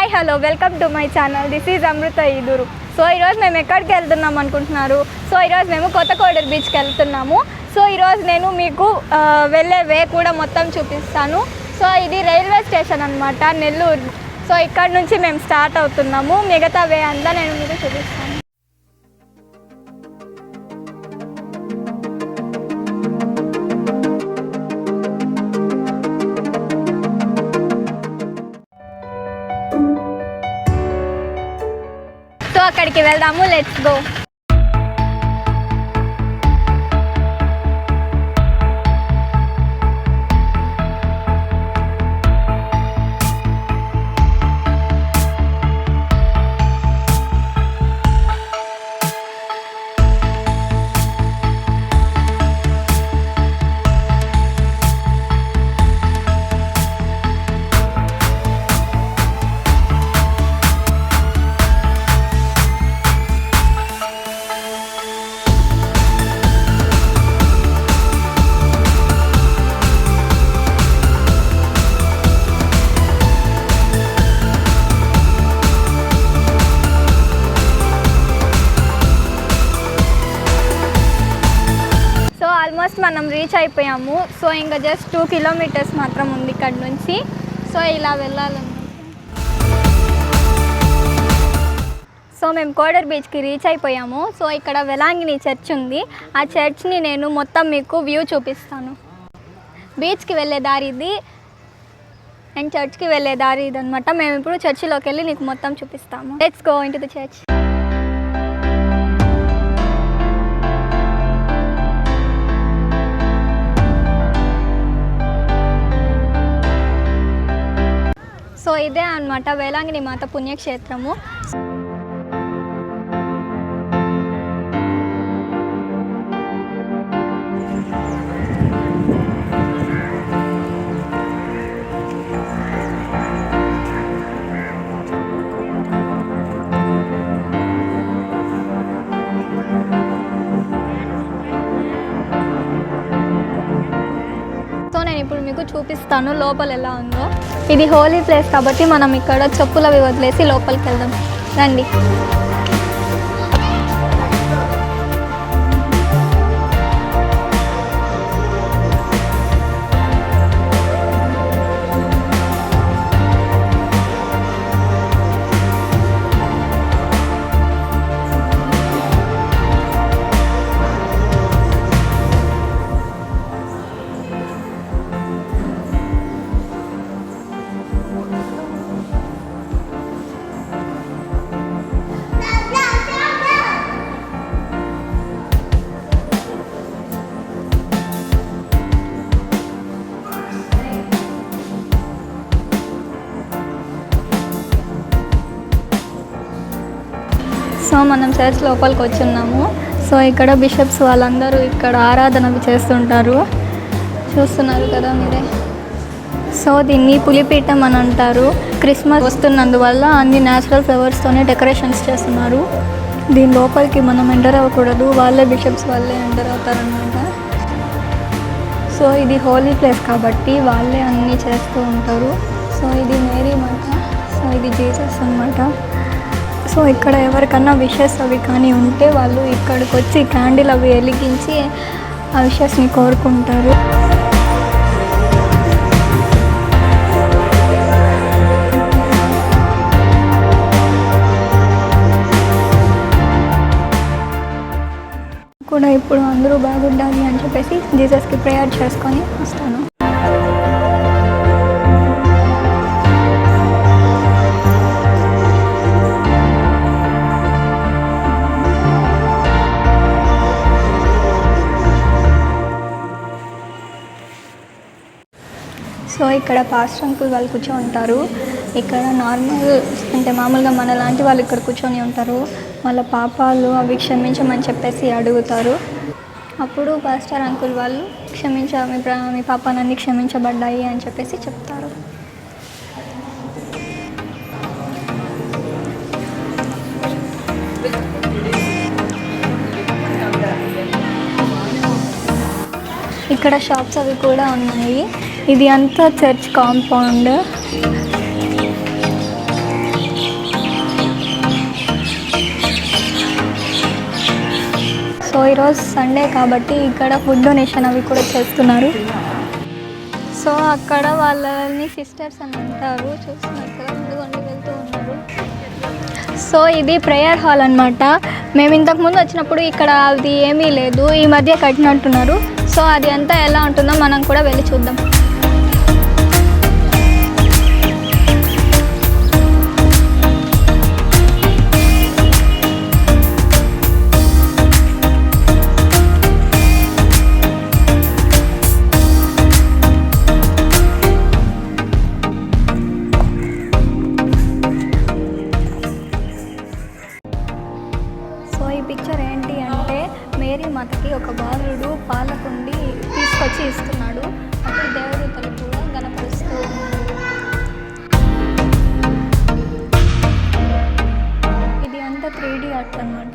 Hi hello welcome to my channel. This is Amrutha Eeduru. So ఈరోజు మేము ఎక్కడికి వెళ్తున్నాం అనుకుంటున్నారు? సో ఈరోజు మేము కొత్త కోడూరు బీచ్కి వెళ్తున్నాము. సో ఈరోజు నేను మీకు వెళ్ళే వే కూడా మొత్తం చూపిస్తాను. సో ఇది రైల్వే స్టేషన్ అనమాట, నెల్లూరు. సో ఇక్కడ నుంచి మేము స్టార్ట్ అవుతున్నాము. మిగతా వే అంతా నేను మీకు చూపిస్తాను. సో అక్కడికి వెళ్దాము, లెట్స్ గో. ఆల్మోస్ట్ మనం రీచ్ అయిపోయాము. సో ఇంకా జస్ట్ 2 కిలోమీటర్స్ మాత్రం ఉంది ఇక్కడ నుంచి. సో ఇలా వెళ్ళాలన్నమాట. సో మేము కోడూరు బీచ్కి రీచ్ అయిపోయాము. సో ఇక్కడ వెలాంగిని చర్చ్ ఉంది. ఆ చర్చ్ని నేను మొత్తం మీకు వ్యూ చూపిస్తాను. బీచ్కి వెళ్ళే దారి ఇది అండ్ చర్చ్కి వెళ్ళే దారి ఇది అనమాట. మేము ఇప్పుడు చర్చిలోకి వెళ్ళి నీకు మొత్తం చూపిస్తాము. Let's go into the church. So ఇదే అనమాట వేలాంగిని మాత పుణ్యక్షేత్రము. నేను ఇప్పుడు మీకు చూపిస్తాను లోపల ఎలా ఉందో. ఇది హోలీ ప్లేస్ కాబట్టి మనం ఇక్కడ చెప్పులు అవి వదిలేసి లోపలికి వెళ్దాం రండి. సో మనం చర్చ్ లోపలికి వచ్చున్నాము. సో ఇక్కడ బిషప్స్ వాళ్ళందరూ ఇక్కడ ఆరాధన చేస్తుంటారు, చూస్తున్నారు కదా మీరే. సో దీన్ని పులిపీఠం అని అంటారు. క్రిస్మస్ వస్తున్నందువల్ల అన్ని న్యాచురల్ ఫ్లవర్స్తోనే డెకరేషన్స్ చేస్తున్నారు. దీని లోపలికి మనం ఎంటర్ అవ్వకూడదు, వాళ్ళే బిషప్స్ వాళ్ళే ఎంటర్ అవుతారనమాట. సో ఇది హోలీ ప్లేస్ కాబట్టి వాళ్ళే అన్నీ చేస్తూ ఉంటారు. సో ఇది మేరీ మాత, సో ఇది జీసస్ అనమాట. సో ఇక్కడ ఎవరికన్నా విషెస్ అవి కానీ ఉంటే వాళ్ళు ఇక్కడికి వచ్చి క్యాండిల్ అవి వెలిగించి ఆ విషెస్ని కోరుకుంటారు. కూడా ఇప్పుడు అందరూ బాగుండాలి అని చెప్పేసి జీసస్కి ప్రేయర్ చేసుకొని వస్తాను. సో ఇక్కడ పాస్టర్ అంకుల్ వాళ్ళు కూర్చొని ఉంటారు. ఇక్కడ నార్మల్ అంటే మామూలుగా మన లాంటి వాళ్ళు ఇక్కడ కూర్చొని ఉంటారు. వాళ్ళ పాపాలు అవి క్షమించమని చెప్పేసి అడుగుతారు. అప్పుడు పాస్టర్ అంకుల్ వాళ్ళు మీ పాపాలన్నీ క్షమించబడ్డాయి అని చెప్పేసి చెప్తారు. ఇక్కడ షాప్స్ అవి కూడా ఉన్నాయి. ఇది అంతా చర్చ్ కాంపౌండ్. ఈరోజు సండే కాబట్టి ఇక్కడ ఫుడ్ డొనేషన్ అవి కూడా చేస్తున్నారు. సో అక్కడ వాళ్ళని సిస్టర్స్ అని అంటారు, చూస్తున్నారు కదా, ముందుగా వెళ్తూ ఉన్నారు. సో ఇది ప్రేయర్ హాల్ అనమాట. మేము ఇంతకుముందు వచ్చినప్పుడు ఇక్కడ అది ఏమీ లేదు, ఈ మధ్య కట్టినట్టున్నారు. సో అది అంతా ఎలా ఉంటుందో మనం కూడా వెళ్ళి చూద్దాం. పిక్చర్ ఏంటి అంటే మేరీ మాతకి ఒక బాలుడు పాలకుండి తీసుకొచ్చి ఇస్తున్నాడు. అప్పుడు దేవదూతలు కూడా గణపరుస్తూ ఉన్నారు. ఇది అంతా 3D ఆర్ట్ అన్నమాట.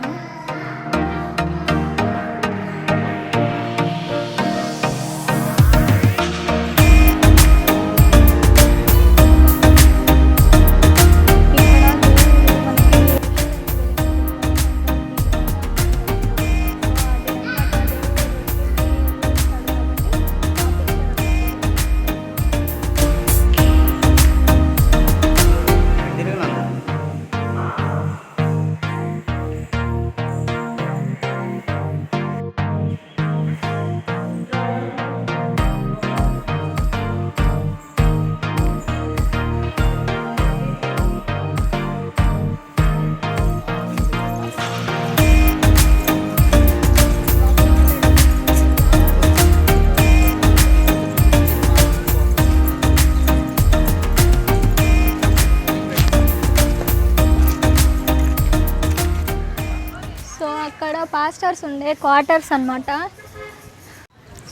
అక్కడ పాస్టర్స్ ఉండే క్వార్టర్స్ అన్నమాట.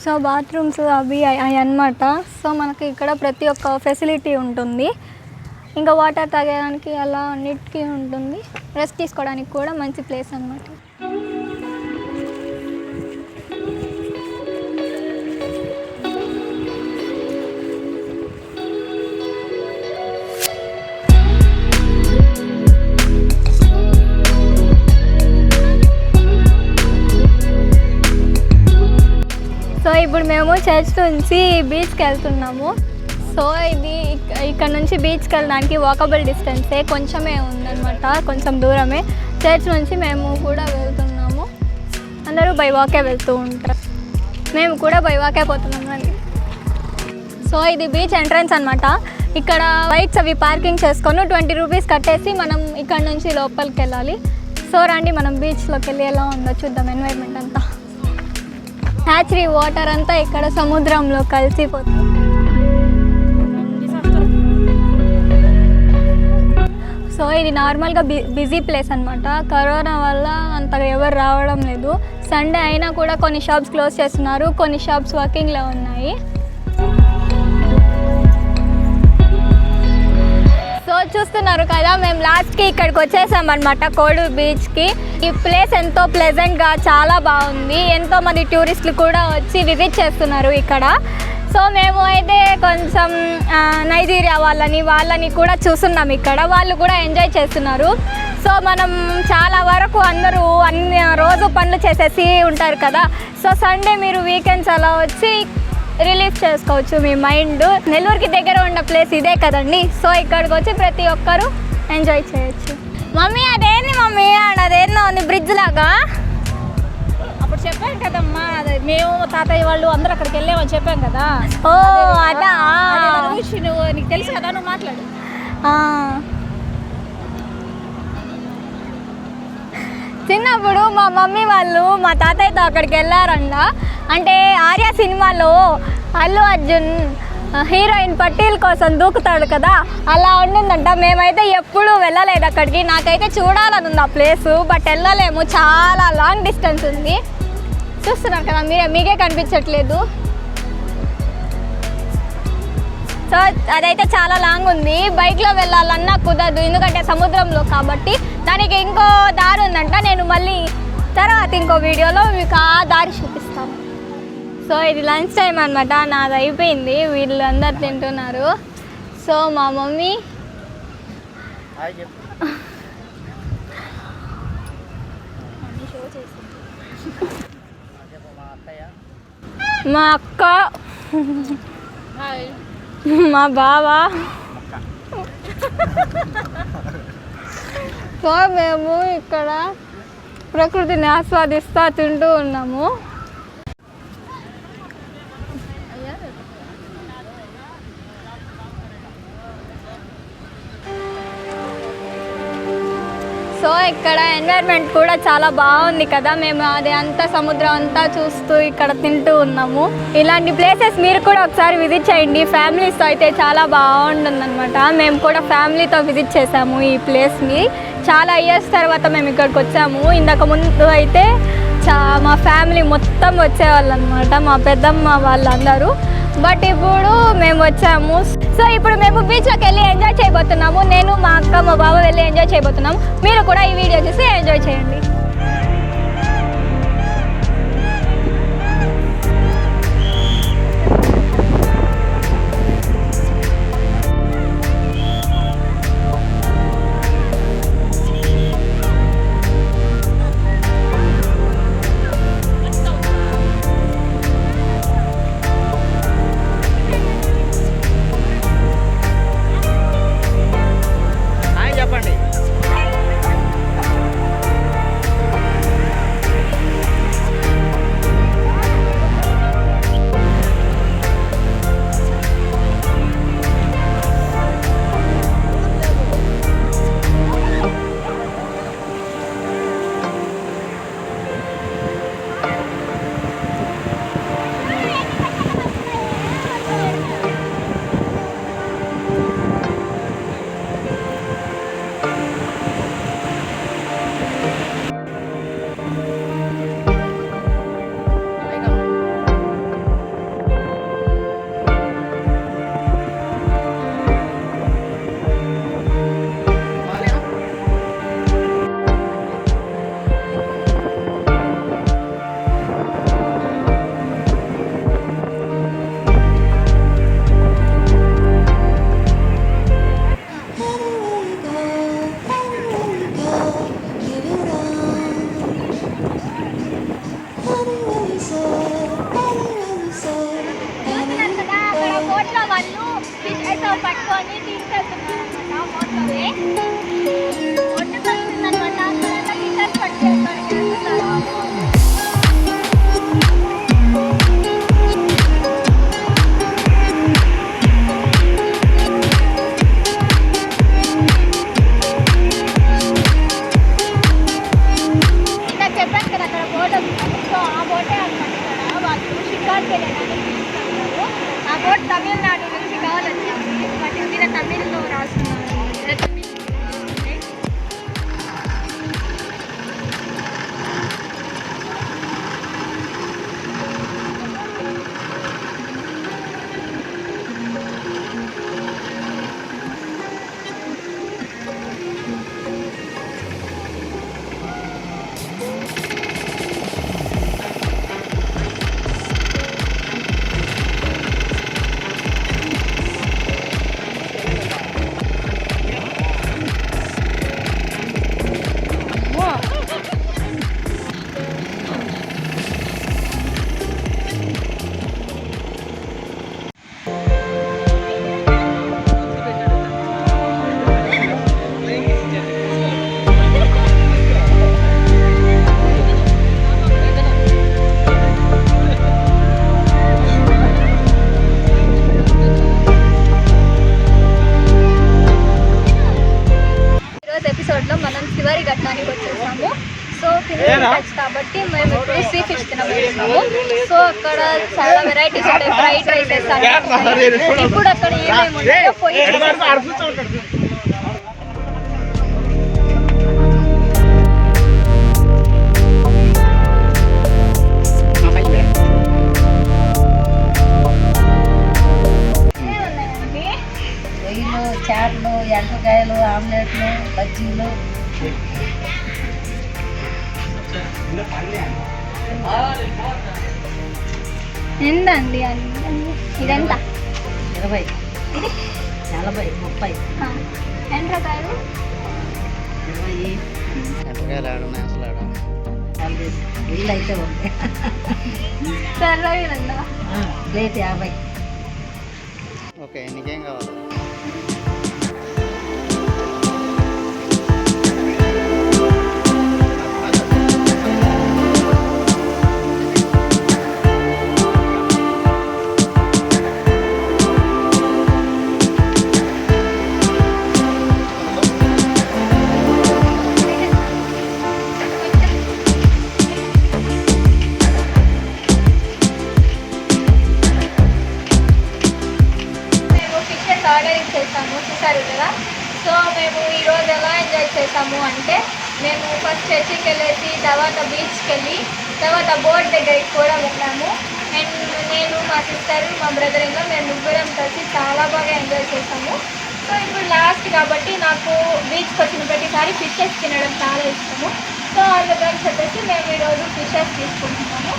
సో బాత్రూమ్స్ అవి అన్నమాట. సో మనకి ఇక్కడ ప్రతి ఒక్క ఫెసిలిటీ ఉంటుంది. ఇంకా వాటర్ తాగడానికి అలా అన్నిటికీ ఉంటుంది. రెస్ట్ తీసుకోవడానికి కూడా మంచి ప్లేస్ అన్నమాట. సో ఇప్పుడు మేము చర్చ్ నుంచి బీచ్కి వెళ్తున్నాము. సో ఇది ఇక్కడ నుంచి బీచ్కి వెళ్ళడానికి వాకబుల్ డిస్టెన్సే, కొంచెమే ఉందన్నమాట, కొంచెం దూరమే. చర్చ్ నుంచి మేము కూడా వెళ్తున్నాము. అందరూ బై వాకే వెళ్తూ ఉంటారు, మేము కూడా బై వాకే పోతున్నాము అని. సో ఇది బీచ్ ఎంట్రన్స్ అనమాట. ఇక్కడ బైక్స్ అవి పార్కింగ్ చేసుకొని 20 రూపీస్ కట్టేసి మనం ఇక్కడ నుంచి లోపలికి వెళ్ళాలి. సో రండి మనం బీచ్లోకి వెళ్ళి ఎలా ఉందో చూద్దాం. ఎన్వైర్న్మెంట్ అంతా హ్యాచరీ వాటర్ అంతా ఇక్కడ సముద్రంలో కలిసిపోతుంది. సో ఇది నార్మల్గా బిజీ ప్లేస్ అనమాట. కరోనా వల్ల అంతగా ఎవరు రావడం లేదు. సండే అయినా కూడా కొన్ని షాప్స్ క్లోజ్ చేస్తున్నారు, కొన్ని షాప్స్ వర్కింగ్లో ఉన్నాయి. సో చూస్తున్నారు కదా, మేము లాస్ట్కి ఇక్కడికి వచ్చేసామన్నమాట, కోడూరు బీచ్కి. ఈ ప్లేస్ ఎంతో ప్లెజెంట్గా చాలా బాగుంది. ఎంతోమంది టూరిస్టులు కూడా వచ్చి విజిట్ చేస్తున్నారు ఇక్కడ. సో మేము అయితే కొంచెం నైజీరియా వాళ్ళని కూడా చూస్తున్నాం ఇక్కడ. వాళ్ళు కూడా ఎంజాయ్ చేస్తున్నారు. సో మనం చాలా వరకు అందరూ అన్ని రోజు పనులు చేసేసి ఉంటారు కదా. సో సండే మీరు వీకెండ్స్ అలా వచ్చి రిలీఫ్ చేసుకోవచ్చు మీ మైండ్. నెల్లూరుకి దగ్గర ఉన్న ప్లేస్ ఇదే కదండి. సో ఇక్కడికి వచ్చి ప్రతి ఒక్కరు ఎంజాయ్ చేయొచ్చు. మమ్మీ అదేంది మమ్మీ, అదేందో ఉంది బ్రిడ్జ్ లాగా. అప్పుడు చెప్పాను కదమ్మా, అదే మేము తాతయ్య వాళ్ళు అందరూ అక్కడికి వెళ్ళామని చెప్పాం కదా. ఓ అదా, నువ్వు నీకు తెలుసు కదా, నువ్వు మాట్లాడు. చిన్నప్పుడు మా మమ్మీ వాళ్ళు మా తాతయ్యతో అక్కడికి వెళ్ళారంట. అంటే ఆర్య సినిమాలో అల్లు అర్జున్ హీరోయిన్ పట్టీల్ కోసం దూకుతాడు కదా, అలా ఉండిందంట. మేమైతే ఎప్పుడూ వెళ్ళలేదు అక్కడికి. నాకైతే చూడాలని ఉంది ఆ ప్లేసు, బట్ వెళ్ళలేము, చాలా లాంగ్ డిస్టెన్స్ ఉంది. చూస్తున్నారు కదా మీకే కనిపించట్లేదు. సో అదైతే చాలా లాంగ్ ఉంది, బైక్లో వెళ్ళాలన్నా కుదరదు, ఎందుకంటే సముద్రంలో కాబట్టి. దానికి ఇంకో దారి ఉందంట, నేను మళ్ళీ తర్వాత ఇంకో వీడియోలో మీకు ఆ దారి చూపిస్తాను. సో ఇది లంచ్ టైం అనమాట, నాది అయిపోయింది, వీళ్ళు అందరు తింటున్నారు. సో మా మమ్మీ షో చేసింది. మా అక్క, మా బావ. సో మేము ఇక్కడ ప్రకృతిని ఆస్వాదిస్తూ తింటూ ఉన్నాము. సో ఇక్కడ ఎన్వైర్న్మెంట్ కూడా చాలా బాగుంది కదా. మేము అది అంతా సముద్రం అంతా చూస్తూ ఇక్కడ తింటూ ఉన్నాము. ఇలాంటి ప్లేసెస్ మీరు కూడా ఒకసారి విజిట్ చేయండి. ఫ్యామిలీస్తో అయితే చాలా బాగుంటుందన్నమాట. మేము కూడా ఫ్యామిలీతో విజిట్ చేసాము ఈ ప్లేస్ని. చాలా ఇయర్స్ తర్వాత మేము ఇక్కడికి వచ్చాము. ఇంతకు ముందు అయితే మా ఫ్యామిలీ మొత్తం వచ్చేవాళ్ళు అనమాట, మా పెద్దమ్మ వాళ్ళందరూ. బట్ ఇప్పుడు మేము వచ్చాము. సో ఇప్పుడు మేము బీచ్లోకి వెళ్ళి ఎంజాయ్ చేయబోతున్నాము. నేను, మా అక్క, మా బావ వెళ్ళి ఎంజాయ్ చేయబోతున్నాము. మీరు కూడా ఈ వీడియో చూసి ఎంజాయ్ చేయండి. పట్టుకొని చెప్పాను కదా అక్కడ బోట్ ఉంది. సో ఆ బోటే అనమాట ఇక్కడ వాళ్ళు షికార్కి వెళ్ళడానికి తీసుకుంటారు. ఆ బోట్ తమిళనాడు నుంచి కావాలని బట్ మీద తమిళ్లో రాస్తున్నారు. సో ఫిష్ టచ్ కాబట్టి మేము ఇప్పుడు సీ ఫిష్ తినబోతున్నాము. సో అక్కడ చాలా వెరైటీస్ ఉంటాయి, ఫ్రైడ్ రైసెస్ అన్నీ. ఇప్పుడు అక్కడ ఏమేమి ఉంటాయో పోయి చాట్లు, ఎండకాయలు, ఆమ్లెట్లు, బజ్జీలు. ఎంతండి ఇదెంత? 20, 40, 30. ఎండ్రకాయలు 20. ఎండ్రకాయలు ఆడ మేసలాడ ఉంది, ఇల్లు అయితే ఉంది. సరేనండి. ప్లేట్ 50. ఓకే, నీకేం కావాలి? మేము ఫిషెస్ ఆర్డర్ ఇచ్చేసాము, చూసారు కదా. సో మేము ఈరోజు ఎలా ఎంజాయ్ చేసాము అంటే, మేము ఫస్ట్ చర్చికి వెళ్ళేసి తర్వాత బీచ్కి వెళ్ళి తర్వాత బోట్ దగ్గరికి కూడా వెళ్ళాము. అండ్ నేను, మా సిస్టర్, మా బ్రదర్ ఇంకా మేము ముగ్గురం కలిసి చాలా బాగా ఎంజాయ్ చేసాము. సో ఇప్పుడు లాస్ట్ కాబట్టి నాకు బీచ్కి వచ్చిన ప్రతిసారి ఫిషెస్ తినడం చాలా ఇష్టము. సో అందుకని చెప్పేసి మేము ఈరోజు ఫిషెస్ తీసుకుంటున్నాము.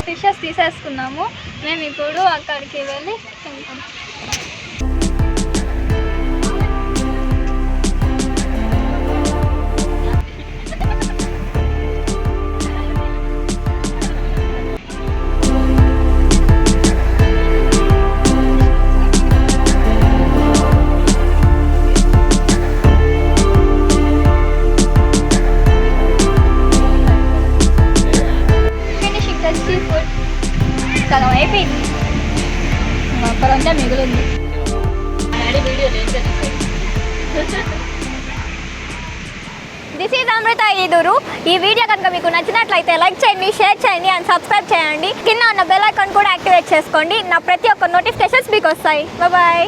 ఫిషెస్ తీసేసుకున్నాము. మేము ఇప్పుడు అక్కడికి వెళ్ళి తింటాం. Finishing the sea food. సగం అయిపోయింది, అక్కడంతా మిగిలింది. This is Amrutha Eduru. ఈ వీడియో కనుక మీకు నచ్చినట్లయితే లైక్ చేయండి, షేర్ చేయండి అండ్ సబ్స్క్రైబ్ చేయండి. కింద ఉన్న బెల్ ఐకాన్ కూడా యాక్టివేట్ చేసుకోండి. నా ప్రతి ఒక్క నోటిఫికేషన్స్ మీకు వస్తాయి. బాయ్.